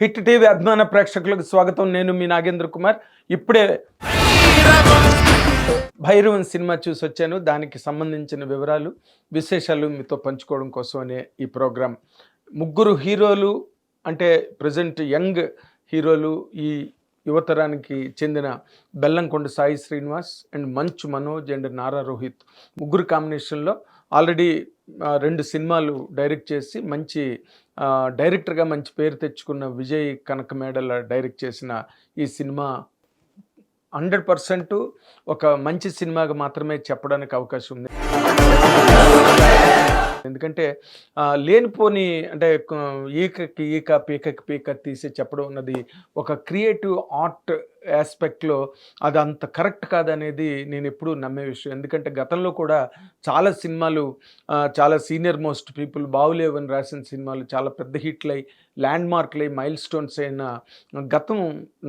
Hit TV అభిమాన ప్రేక్షకులకు స్వాగతం. నేను మీ నాగేంద్ర కుమార్. ఇప్పుడే భైరవన్ సినిమా చూసి వచ్చాను. దానికి సంబంధించిన వివరాలు, విశేషాలు మీతో పంచుకోవడం కోసమనే ఈ ప్రోగ్రాం. ముగ్గురు హీరోలు అంటే ప్రజెంట్ యంగ్ హీరోలు, ఈ యువతరానికి చెందిన బెల్లంకొండ సాయి శ్రీనివాస్ అండ్ మంచు మనోజ్ అండ్ నారా రోహిత్ ముగ్గురు కాంబినేషన్లో ఆల్రెడీ 2 సినిమాలు డైరెక్ట్ చేసి మంచి డైరెక్టర్గా మంచి పేరు తెచ్చుకున్న విజయ్ కనకమేడల డైరెక్ట్ చేసిన ఈ సినిమా 100% ఒక మంచి సినిమాగా మాత్రమే చెప్పడానికి అవకాశం ఉంది. ఎందుకంటే లేనిపోని అంటే ఈకకి ఈక పీకకి పీక తీసి చెప్పడం అన్నది ఒక క్రియేటివ్ ఆర్ట్ ఆస్పెక్ట్లో అది అంత కరెక్ట్ కాదనేది నేను ఎప్పుడూ నమ్మే విషయం. ఎందుకంటే గతంలో కూడా చాలా సినిమాలు, చాలా సీనియర్ మోస్ట్ పీపుల్ బావులేవని రాసిన సినిమాలు చాలా పెద్ద హిట్లై, ల్యాండ్ మార్క్లై, మైల్ స్టోన్స్ అయిన గతం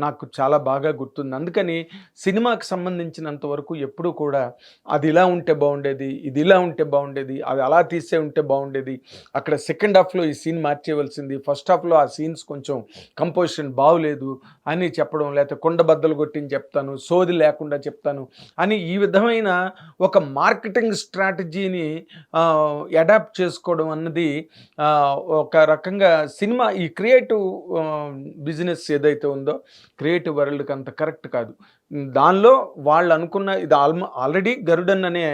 నాకు చాలా బాగా గుర్తుంది. అందుకని సినిమాకి సంబంధించినంత వరకు ఎప్పుడూ కూడా అది ఇలా ఉంటే బాగుండేది, ఇది ఇలా ఉంటే బాగుండేది, అది అలా తీసే ఉంటే బాగుండేది, అక్కడ సెకండ్ హాఫ్లో ఈ సీన్ మార్చేయవలసింది, ఫస్ట్ హాఫ్లో ఆ సీన్స్ కొంచెం కంపోజిషన్ బాగులేదు అని చెప్పడం, లేకపోతే కొండ బద్దలు కొట్టిని చెప్తాను, సోది లేకుండా చెప్తాను అని ఈ విధమైన ఒక మార్కెటింగ్ స్ట్రాటజీని అడాప్ట్ చేసుకోవడం అన్నది ఒక రకంగా సినిమా ఈ క్రియేటివ్ బిజినెస్ ఏదైతే ఉందో క్రియేటివ్ వరల్డ్కి అంత కరెక్ట్ కాదు. దానిలో వాళ్ళు అనుకున్న ఇది ఆల్రెడీ గరుడన్ అనే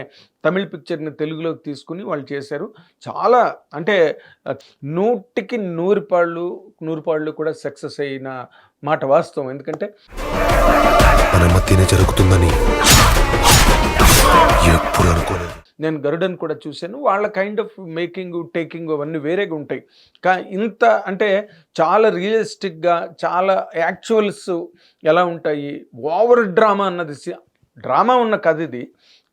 తమిళ పిక్చర్ని తెలుగులోకి తీసుకుని వాళ్ళు చేశారు. చాలా అంటే 100కి 100 పాళ్ళు కూడా సక్సెస్ అయిన మాట వాస్తవం. ఎందుకంటే మన మధ్యనే జరుగుతుందని ఎప్పుడు అనుకోలేదు. నేను గరుడన్ కూడా చూశాను. వాళ్ళ కైండ్ ఆఫ్ మేకింగ్ టేకింగ్ అవన్నీ వేరేగా ఉంటాయి. ఇంత అంటే చాలా రియలిస్టిక్గా, చాలా యాక్చువల్స్ ఎలా ఉంటాయి, ఓవర్ డ్రామా అన్నది డ్రామా ఉన్న కథ ఇది.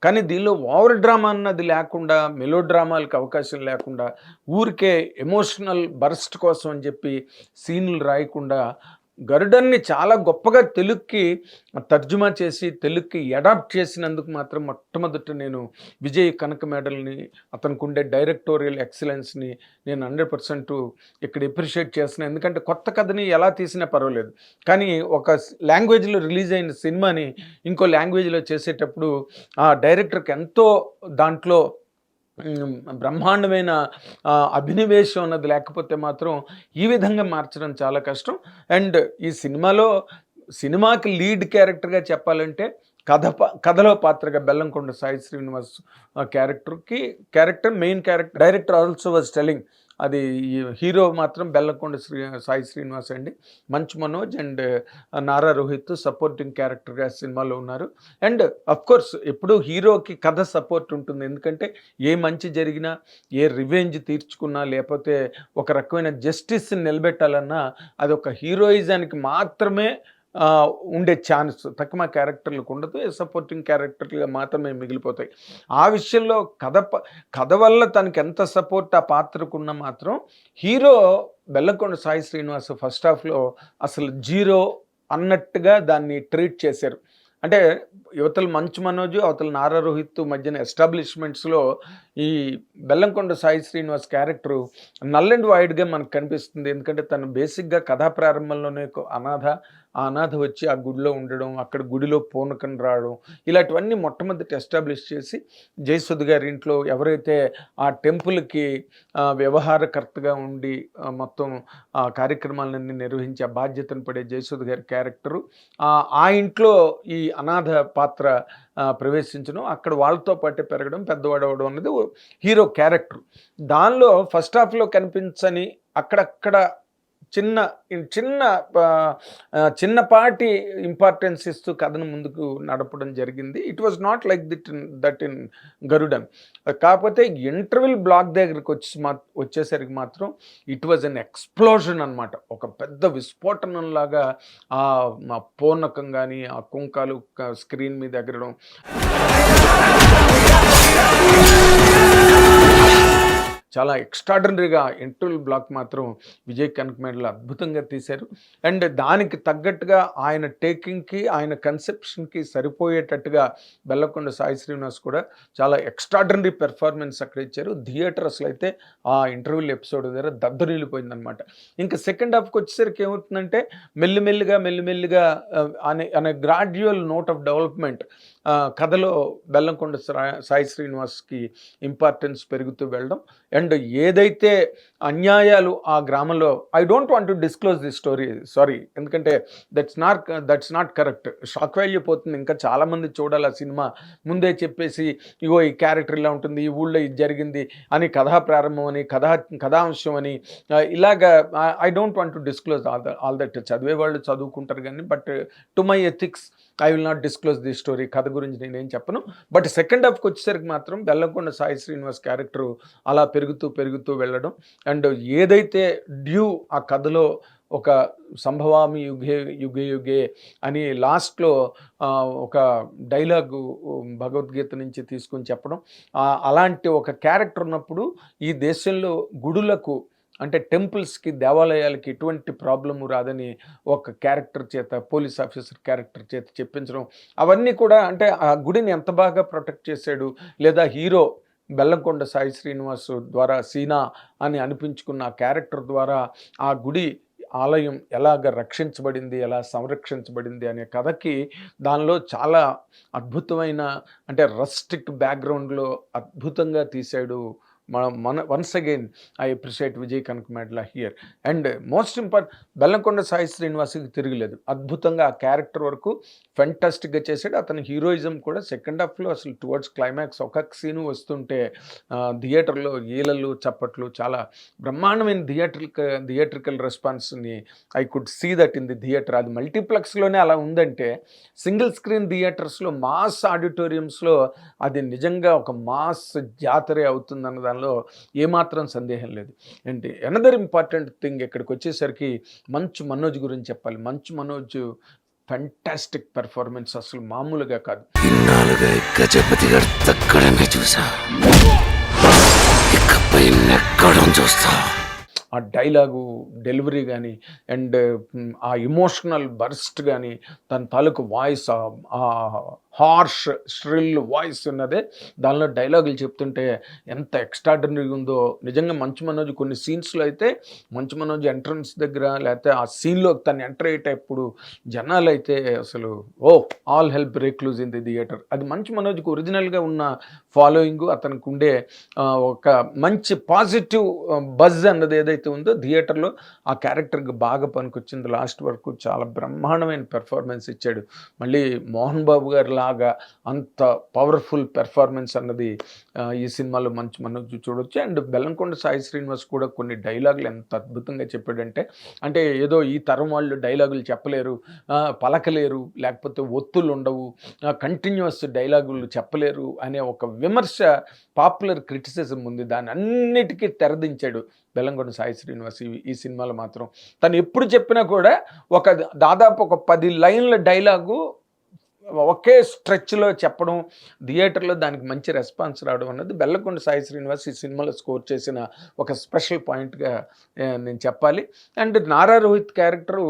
కానీ దీనిలో ఓవర్ డ్రామా అన్నది లేకుండా, మెలో డ్రామాలకు అవకాశం లేకుండా, ఊరికే ఎమోషనల్ బర్స్ట్ కోసం అని చెప్పి సీన్లు రాయకుండా గరుడన్ని చాలా గొప్పగా తెలుగుకి తర్జుమా చేసి తెలుగుకి అడాప్ట్ చేసినందుకు మాత్రం మొట్టమొదట నేను విజయ్ కనకమేడల్ని, అతనికి ఉండే డైరెక్టోరియల్ ఎక్సలెన్స్ని నేను 100% ఇక్కడ ఎప్రిషియేట్ చేస్తున్నాను. ఎందుకంటే కొత్త కథని ఎలా తీసినా పర్వాలేదు, కానీ ఒక లాంగ్వేజ్లో రిలీజ్ అయిన సినిమాని ఇంకో లాంగ్వేజ్లో చేసేటప్పుడు ఆ డైరెక్టర్కి ఎంతో దాంట్లో బ్రహ్మాండమైన అభినవేశం అన్నది లేకపోతే మాత్రం ఈ విధంగా మార్చడం చాలా కష్టం. అండ్ ఈ సినిమాకి లీడ్ క్యారెక్టర్గా చెప్పాలంటే కథలో పాత్రగా Bellamkonda Sai Srinivas character main character. Director also was telling అది హీరో మాత్రం బెల్లంకొండ సాయి శ్రీనివాస్ అండి. మంచు మనోజ్ అండ్ నారా రోహిత్ సపోర్టింగ్ క్యారెక్టర్గా సినిమాలో ఉన్నారు. అండ్ అఫ్కోర్స్ ఎప్పుడూ హీరోకి కథ సపోర్ట్ ఉంటుంది. ఎందుకంటే ఏ మంచి జరిగినా, ఏ రివెంజ్ తీర్చుకున్నా, లేకపోతే ఒక రకమైన జస్టిస్ని నిలబెట్టాలన్నా అది ఒక హీరోయిజానికి మాత్రమే ఉండే ఛాన్స్ తక్కువ క్యారెక్టర్లకు ఉండదు, సపోర్టింగ్ క్యారెక్టర్లుగా మాత్రమే మిగిలిపోతాయి. ఆ విషయంలో కథ వల్ల తనకి ఎంత సపోర్ట్ ఆ పాత్రకున్న మాత్రం హీరో బెల్లంకొండ సాయి శ్రీనివాస్ ఫస్ట్ హాఫ్లో అసలు జీరో అన్నట్టుగా దాన్ని ట్రీట్ చేశారు. అంటే యువతల మంచు మనోజ్, అవతల నారా రోహిత్ మధ్యన ఎస్టాబ్లిష్మెంట్స్లో ఈ Bellamkonda Sai Srinivas character null and వైడ్గా మనకు కనిపిస్తుంది. ఎందుకంటే తను బేసిక్గా కథా ప్రారంభంలోనే ఆ అనాథ వచ్చి ఆ గుడిలో ఉండడం, అక్కడ గుడిలో పూనకం రావడం, ఇలాంటివన్నీ మొట్టమొదటి ఎస్టాబ్లిష్ చేసి జయసుధ గారి ఇంట్లో ఎవరైతే ఆ టెంపుల్కి వ్యవహారకర్తగా ఉండి మొత్తం ఆ కార్యక్రమాలన్నీ నిర్వహించే బాధ్యతను పడే జయసుధ గారి క్యారెక్టరు ఆ ఇంట్లో ఈ అనాథ పాత్ర ప్రవేశించడం, అక్కడ వాళ్ళతో పాటే పెరగడం, పెద్దవాడు అవ్వడం అనేది హీరో క్యారెక్టర్. దానిలో ఫస్ట్ హాఫ్లో కనిపించని అక్కడక్కడ చిన్నపాటి ఇంపార్టెన్స్ ఇస్తూ కథను ముందుకు నడపడం జరిగింది. It was not like that in Garudan. కాకపోతే ఇంటర్వెల్ బ్లాక్ దగ్గరికి వచ్చేసరికి మాత్రం ఇట్ వాజ్ అన్ ఎక్స్ప్లోజన్ అనమాట. ఒక పెద్ద విస్ఫోటనంలాగా ఆ పూర్ణకం కానీ ఆ కుంకాలు స్క్రీన్ మీద ఎగరడం, చాలా ఎక్స్ట్రాడినరీగా ఇంటర్వెల్ బ్లాక్ మాత్రం విజయ్ కనకమేడల అద్భుతంగా తీశారు. అండ్ దానికి తగ్గట్టుగా ఆయన టేకింగ్కి ఆయన కన్సెప్షన్కి సరిపోయేటట్టుగా బెల్లకొండ సాయి శ్రీనివాస్ కూడా చాలా ఎక్స్ట్రాడినరీ పెర్ఫార్మెన్స్ అక్కడ ఇచ్చారు. థియేటర్ అసలు అయితే ఆ ఇంటర్వ్యూల్ ఎపిసోడ్ దగ్గర దద్దరిల్లిపోయిందనమాట. ఇంకా సెకండ్ హాఫ్కి వచ్చేసరికి ఏమవుతుందంటే మెల్లిమెల్లిగా అనే గ్రాడ్యువల్ నోట్ ఆఫ్ డెవలప్మెంట్ కథలో బెల్లంకొండ సాయి శ్రీనివాస్కి ఇంపార్టెన్స్ పెరుగుతూ వెళ్ళడం. అండ్ ఏదైతే అన్యాయాలు ఆ గ్రామంలో, I don't want to disclose the story, sorry, ఎందుకంటే that's not correct. Shock value పోతుంది. ఇంకా చాలామంది చూడాలి ఆ సినిమా. ముందే చెప్పేసి ఇగో ఈ క్యారెక్టర్ ఇలా ఉంటుంది, ఈ ఊళ్ళో ఇది జరిగింది అని కథా ప్రారంభం అని కథాంశం అని ఇలాగా I don't want to disclose all that. చదివే వాళ్ళు చదువుకుంటారు కానీ, but to my ethics I will not disclose the story. కథ గురించి నేనేం చెప్పను. బట్ సెకండ్ హాఫ్కి వచ్చేసరికి మాత్రం బెల్లంకొండ సాయి శ్రీనివాస్ క్యారెక్టరు అలా పెరుగుతూ వెళ్ళడం. అండ్ ఏదైతే డ్యూ ఆ కథలో ఒక సంభవామి యుగే అని లాస్ట్లో ఒక డైలాగు భగవద్గీత నుంచి తీసుకొని చెప్పడం, అలాంటి ఒక క్యారెక్టర్ ఉన్నప్పుడు ఈ దేశంలో గుడులకు అంటే టెంపుల్స్కి, దేవాలయాలకి ఎటువంటి ప్రాబ్లము రాదని ఒక క్యారెక్టర్ చేత, పోలీస్ ఆఫీసర్ క్యారెక్టర్ చేత చెప్పించడం, అవన్నీ కూడా అంటే ఆ గుడిని ఎంత బాగా ప్రొటెక్ట్ చేశాడు. లేదా హీరో బెల్లంకొండ సాయి శ్రీనివాస్ ద్వారా సీనా అని అనిపించుకున్న ఆ క్యారెక్టర్ ద్వారా ఆ గుడి ఆలయం ఎలాగ రక్షించబడింది, ఎలా సంరక్షించబడింది అనే కథకి దానిలో చాలా అద్భుతమైన అంటే రస్టిక్ బ్యాక్గ్రౌండ్లో అద్భుతంగా తీశాడు. Once again I appreciate Vijay Kanakamedala here. And most important, Bellamkonda Sai శ్రీనివాస్కి తిరగలేదు. అద్భుతంగా ఆ క్యారెక్టర్ వరకు ఫెంటాస్టిక్గా చేశాడు. అతని హీరోయిజం కూడా సెకండ్ హాఫ్లో అసలు టువర్డ్స్ క్లైమాక్స్ ఒక్కొక్క సీను వస్తుంటే థియేటర్లో ఈలలు చప్పట్లు, చాలా బ్రహ్మాండమైన థియేట్రికల్ రెస్పాన్స్ని I could see that in the theatre. అది మల్టీప్లెక్స్లోనే అలా ఉందంటే సింగిల్ స్క్రీన్ థియేటర్స్లో, మాస్ ఆడిటోరియంస్లో అది నిజంగా ఒక మాస్ జాతరే అవుతుందన్న దానిలో ఏమాత్రం సందేహం లేదు. ఏంటి అనదర్ ఇంపార్టెంట్ థింగ్, ఇక్కడికి వచ్చేసరికి మంచు మనోజ్ గురించి చెప్పాలి. మంచు మనోజ్ ఫ్యాంటాస్టిక్ పెర్ఫార్మెన్స్, అసలు మామూలుగా కాదు. ఇన్నాళ్ళుగా గజపతి గారు తగ్గడమే చూసా, ఇకపై నెక్కడం చూస్తా. ఆ డైలాగు డెలివరీ కానీ, అండ్ ఆ ఇమోషనల్ బర్స్ట్ కానీ, తన తాలూకు వాయిస్, ఆ హార్ష్ ష్రిల్ వాయిస్ ఉన్నదే దానిలో డైలాగులు చెప్తుంటే ఎంత ఎక్స్ట్రాడినరీగా ఉందో నిజంగా. మంచు మనోజ్ కొన్ని సీన్స్లో అయితే, మంచు మనోజ్ ఎంట్రన్స్ దగ్గర లేకపోతే ఆ సీన్లో తను ఎంటర్ అయ్యేటప్పుడు జనాలు అయితే అసలు all help break loose in the theatre. అది మంచు మనోజ్కి ఒరిజినల్గా ఉన్న ఫాలోయింగ్, అతనికి ఉండే ఒక మంచి పాజిటివ్ బజ్ అన్నది ఏదైతే ఉందో థియేటర్లో ఆ క్యారెక్టర్కి బాగా పనికొచ్చింది. లాస్ట్ వరకు చాలా బ్రహ్మాండమైన పెర్ఫార్మెన్స్ ఇచ్చాడు. మళ్ళీ మోహన్ బాబు గారు లాగా అంత పవర్ఫుల్ పెర్ఫార్మెన్స్ అన్నది ఈ సినిమాలో మంచు మనోజ్ చూడొచ్చు. అండ్ బెల్లంకొండ సాయి శ్రీనివాస్ కూడా కొన్ని డైలాగులు ఎంత అద్భుతంగా చెప్పాడంటే, అంటే ఏదో ఈ తరం వాళ్ళు డైలాగులు చెప్పలేరు, పలకలేరు, లేకపోతే ఒత్తులు ఉండవు, కంటిన్యూస్ డైలాగులు చెప్పలేరు అనే ఒక విమర్శ, పాపులర్ క్రిటిసిజం ఉంది. దాన్ని అన్నిటికీ తెరదించాడు బెల్లంకొండ సాయి శ్రీనివాస్ ఈ సినిమాలో మాత్రం. తను ఎప్పుడు చెప్పినా కూడా దాదాపు ఒక 10 లైన్ల డైలాగు ఒకే స్ట్రెచ్లో చెప్పడం, థియేటర్లో దానికి మంచి రెస్పాన్స్ రావడం అన్నది బెల్లంకొండ సాయి శ్రీనివాస్ ఈ సినిమాలో స్కోర్ చేసిన ఒక స్పెషల్ పాయింట్గా నేను చెప్పాలి. అండ్ నారా రోహిత్ క్యారెక్టరు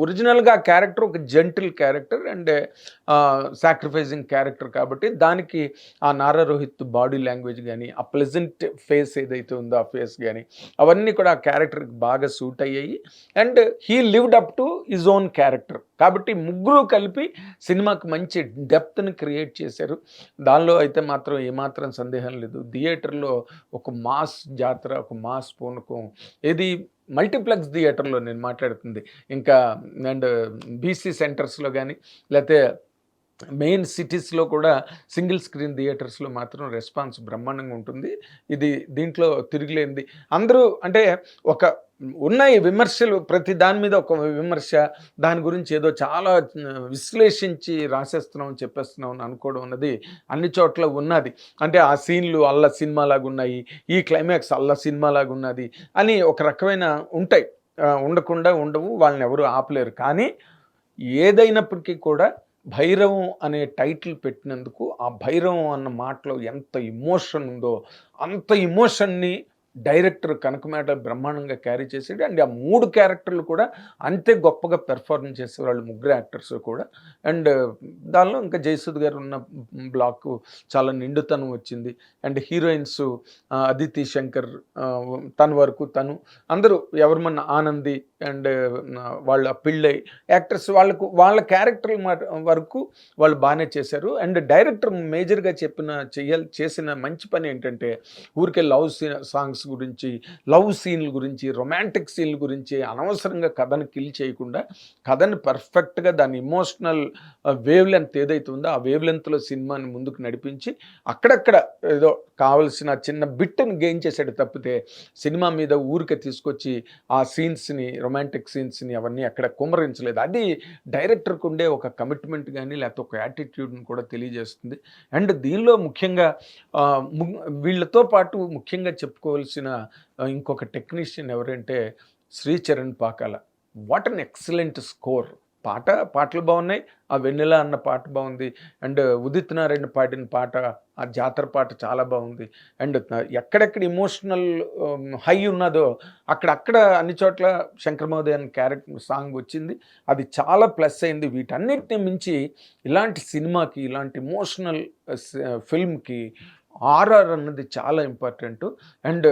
ఒరిజినల్గా ఆ క్యారెక్టర్ ఒక gentle character and sacrificing character కాబట్టి దానికి ఆ నారా రోహిత్ బాడీ లాంగ్వేజ్ కానీ, ఆ ప్లెజెంట్ ఫేస్ ఏదైతే ఉందో ఆ ఫేస్ కానీ, అవన్నీ కూడా ఆ క్యారెక్టర్కి బాగా సూట్ అయ్యాయి. And he lived up to his own character కాబట్టి ముగ్గురు కలిపి సినిమాకి మంచి డెప్త్ని క్రియేట్ చేశారు. దానిలో అయితే మాత్రం ఏమాత్రం సందేహం లేదు. థియేటర్లో ఒక మాస్ జాతర, ఒక మాస్ పూనకం. ఏది మల్టీప్లెక్స్ థియేటర్లో నేను మాట్లాడుతుంది. ఇంకా అండ్ బీసీ సెంటర్స్లో కానీ, లేకపోతే మెయిన్ సిటీస్లో కూడా సింగిల్ స్క్రీన్ థియేటర్స్లో మాత్రం రెస్పాన్స్ బ్రహ్మాండంగా ఉంటుంది. ఇది దీంట్లో తిరిగిలేంది. అందరూ అంటే ఒక ఉన్నాయి విమర్శలు, ప్రతి దాని మీద ఒక విమర్శ, దాని గురించి ఏదో చాలా విశ్లేషించి రాసేస్తున్నాం చెప్పేస్తున్నాం అని అనుకోవడం అన్నది అన్ని చోట్ల ఉన్నది. అంటే ఆ సీన్లు అల్ల సినిమాలాగా ఉన్నాయి, ఈ క్లైమాక్స్ అల్ల సినిమాలాగా ఉన్నది అని ఒక రకమైన ఉంటాయి. ఉండకుండా ఉండవు, వాళ్ళని ఎవరు ఆపలేరు. కానీ ఏదైనప్పటికీ కూడా భైరవం అనే టైటిల్ పెట్టినందుకు ఆ భైరవం అన్న మాటలో ఎంత ఇమోషన్ ఉందో అంత ఇమోషన్ని డైరెక్టర్ కనకమేడ బ్రహ్మాండంగా క్యారీ చేసాడు. అండ్ ఆ 3 క్యారెక్టర్లు కూడా అంతే గొప్పగా పెర్ఫార్మ్ చేసే వాళ్ళు, ముగ్గురు యాక్టర్స్ కూడా. అండ్ దానిలో ఇంకా జయసుద్ గారు ఉన్న బ్లాక్ చాలా నిండుతనం వచ్చింది. అండ్ హీరోయిన్స్ అదితి శంకర్, తన వరకు తను, అందరూ ఎవరిమన్నా ఆనంది అండ్ వాళ్ళ పిళ్ళై యాక్టర్స్ వాళ్ళ క్యారెక్టర్ల వరకు వాళ్ళు బాగానే చేశారు. అండ్ డైరెక్టర్ మేజర్గా చేసిన మంచి పని ఏంటంటే, ఊరికే లవ్ సాంగ్స్ గురించి, లవ్ సీన్ల గురించి, రొమాంటిక్ సీన్ల గురించి అనవసరంగా కథను కిల్ చేయకుండా, కథని పర్ఫెక్ట్గా దాని ఇమోషనల్ వేవ్ లెంత్ ఏదైతే ఉందో ఆ వేవ్ లెంత్లో సినిమాని ముందుకు నడిపించి అక్కడక్కడ ఏదో కావలసిన చిన్న బిట్ని గెయిన్ చేసాడు తప్పితే, సినిమా మీద ఊరికే తీసుకొచ్చి ఆ సీన్స్ని, రొమాంటిక్ సీన్స్ని అవన్నీ అక్కడ కుమ్మరించలేదు. అది డైరెక్టర్కి ఉండే ఒక కమిట్మెంట్ కానీ లేకపోతే ఒక యాటిట్యూడ్ని కూడా తెలియజేస్తుంది. అండ్ దీనిలో ముఖ్యంగా వీళ్ళతో పాటు ముఖ్యంగా చెప్పుకోవాల్సిన ఇంకొక టెక్నీషియన్ ఎవరంటే Sricharan Pakala. What an excellent score. పాటలు బాగున్నాయి. ఆ వెన్నెల అన్న పాట బాగుంది. అండ్ ఉదిత్ నారాయణ పాడిన పాట, ఆ జాతర పాట చాలా బాగుంది. అండ్ ఎక్కడెక్కడ ఇమోషనల్ హై ఉన్నదో అక్కడ అన్ని చోట్ల శంకర్ మహోదయన్ క్యారెక్టర్ సాంగ్ వచ్చింది. అది చాలా ప్లస్ అయింది. వీటన్నిటిని మించి ఇలాంటి సినిమాకి, ఇలాంటి ఇమోషనల్ ఫిల్మ్కి ఆర్ఆర్ అన్నది చాలా ఇంపార్టెంట్. అండ్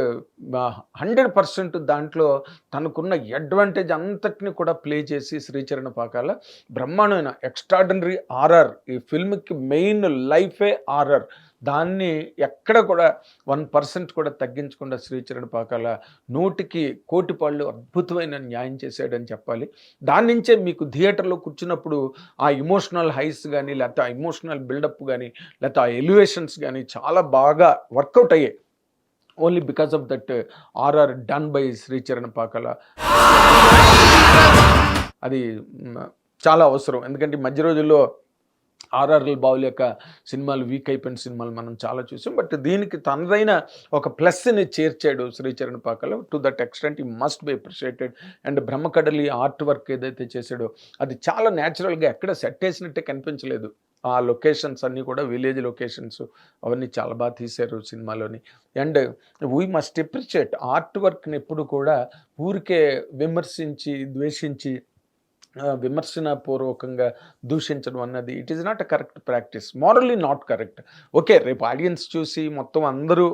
100% దాంట్లో తనకున్న అడ్వాంటేజ్ అంతటిని కూడా ప్లే చేసి శ్రీచరణ్ పాకాల బ్రహ్మాండమైన ఎక్స్ట్రాడినరీ ఆర్ఆర్. ఈ ఫిల్మ్కి మెయిన్ లైఫే ఆర్ఆర్. దాన్ని ఎక్కడ కూడా 1% కూడా తగ్గించకుండా శ్రీచరణ్ పాకాల 100కి 1,00,00,000 పాళ్ళు అద్భుతమైన న్యాయం చేశాడని చెప్పాలి. దాని నుంచే మీకు థియేటర్లో కూర్చున్నప్పుడు ఆ ఇమోషనల్ హైస్ కానీ, లేకపోతే ఆ ఇమోషనల్ బిల్డప్ కానీ, లేకపోతే ఆ ఎలివేషన్స్ కానీ చాలా బాగా వర్కౌట్ అయ్యాయి. Only because of that RR done by Sricharan Pakala. అది చాలా అవసరం. ఎందుకంటే మధ్య రోజుల్లో ఆర్ఆర్లు బాగులేక సినిమాలు వీక్ అయిపోయిన సినిమాలు మనం చాలా చూసాం. బట్ దీనికి తనదైన ఒక ప్లస్ని చేర్చాడు Sricharan Pakala. To that extent he must be appreciated. And Brahmakadali art work ఏదైతే చేశాడో అది చాలా న్యాచురల్గా ఎక్కడ సెట్ వేసినట్టే కనిపించలేదు. ఆ లొకేషన్స్ అన్నీ కూడా విలేజ్ లొకేషన్స్ అవన్నీ చాలా బాగా తీశారు సినిమాలోని. And we must appreciate art వర్క్ని ఎప్పుడు కూడా ఊరికే విమర్శించి, ద్వేషించి, విమర్శనాపూర్వకంగా దూషించడం అన్నది it is not a correct practice, morally not correct. Okay, రేపు ఆడియన్స్ చూసి మొత్తం అందరూ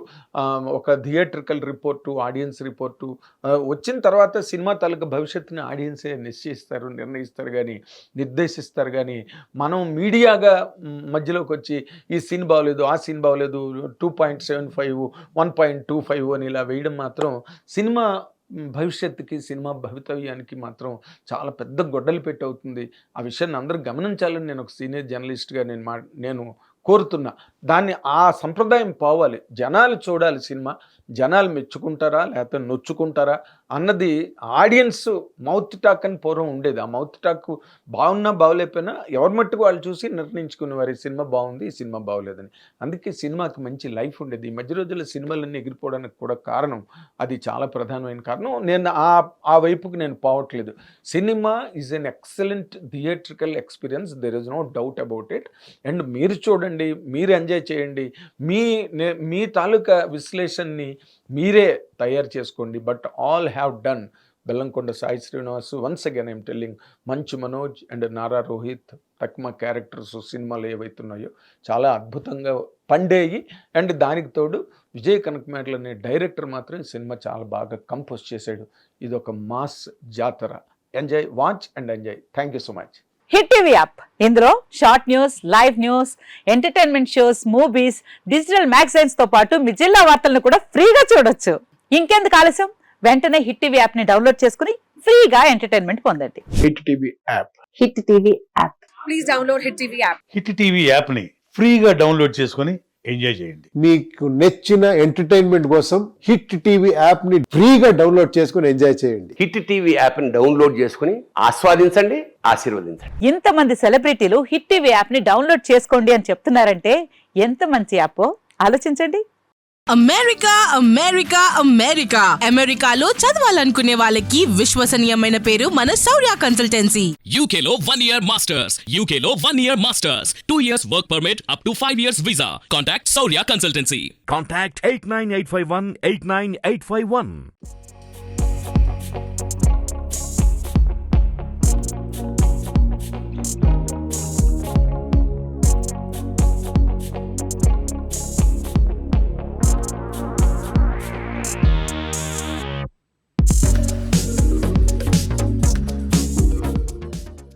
ఒక థియేట్రికల్ రిపోర్టు, ఆడియన్స్ రిపోర్టు వచ్చిన తర్వాత సినిమా తాలూకా భవిష్యత్తుని ఆడియన్సే నిర్ణయిస్తారు కానీ, నిర్దేశిస్తారు కానీ, మనం మీడియాగా మధ్యలోకి వచ్చి ఈ సీన్ బాగోలేదు, ఆ సీన్ బాగోలేదు, 2.75, 1.25 అని ఇలా వేయడం మాత్రం సినిమా భవిష్యత్తుకి, సినిమా భవితవ్యానికి మాత్రం చాలా పెద్ద గొడ్డలి పెట్టి అవుతుంది. ఆ విషయాన్ని అందరూ గమనించాలని నేను ఒక సీనియర్ జర్నలిస్ట్గా నేను కోరుతున్నా. దాన్ని ఆ సంప్రదాయం పోవాలి. జనాలు చూడాలి సినిమా. జనాలు మెచ్చుకుంటారా లేకపోతే నొచ్చుకుంటారా అన్నది ఆడియన్స్ మౌత్ టాక్ అని పూర్వం ఉండేది. ఆ మౌత్ టాక్ బాగున్నా బాగోలేకపోయినా ఎవరి మట్టుకు వాళ్ళు చూసి నిర్ణయించుకునేవారు, ఈ సినిమా బాగుంది, ఈ సినిమా బాగోలేదని. అందుకే సినిమాకి మంచి లైఫ్ ఉండేది. ఈ మధ్య రోజుల్లో సినిమాలన్నీ ఎగిరిపోవడానికి కూడా కారణం అది, చాలా ప్రధానమైన కారణం. నేను ఆ వైపుకి నేను పోవట్లేదు. Cinema is an excellent theatrical experience, there is no doubt about it. And మీరు చూడండి, మీరు ఎంజాయ్ చేయండి, మీ తాలూకా విశ్లేషణని మీరే తయారు చేసుకోండి. But all have done. Bellamkonda Sai Srinivas, once again I'm telling, Manchu Manoj and Nara Rohit, తక్మా characters సినిమాలు ఏవైతున్నాయో చాలా అద్భుతంగా పండేయి. అండ్ దానికి తోడు విజయ్ కనకమేడల అనే డైరెక్టర్ మాత్రం ఈ సినిమా చాలా బాగా కంపోజ్ చేశాడు. ఇది ఒక మాస్ జాతర. Enjoy, watch and enjoy. Thank you so much. Hit TV app, ఇందులో short news, live news, entertainment shows, movies, digital magazines తో పాటు మీ జిల్లా వార్తలను కూడా ఫ్రీగా చూడొచ్చు. ఇంకెందుకు ఆలస్యం, వెంటనే హిట్ టీవీ యాప్ ని డౌన్లోడ్ చేసుకుని ఫ్రీగా ఎంటర్టైన్మెంట్ పొందండి. Hit TV app. Hit TV app. Please download hit TV app. Hit TV యాప్ని ఫ్రీగా డౌన్లోడ్ చేసుకొని ఎంజాయ్ చేయండి. మీకు నచ్చిన ఎంటర్టైన్మెంట్ కోసం హిట్ టీవీ యాప్ ని ఫ్రీగా డౌన్లోడ్ చేసుకుని ఎంజాయ్ చేయండి. హిట్ టీవీ యాప్ని డౌన్లోడ్ చేసుకుని ఆస్వాదించండి, ఆశీర్వదించండి. ఇంతమంది సెలబ్రిటీలు హిట్ టీవీ యాప్ ని డౌన్లోడ్ చేసుకోండి అని చెప్తున్నారంటే ఎంత మంచి యాప్ ఆలోచించండి. అమెరికా అమెరికా అమెరికా అమెరికాలో చదవాలనుకునే వాళ్ళకి విశ్వసనీయమైన పేరు మన శౌర్య కన్సల్టెన్సీ. UK లో 1 year masters. UK లో 1 year masters. 2 years work permit up to 5 years visa. Contact Saurya Consultancy. Contact 89851 89851.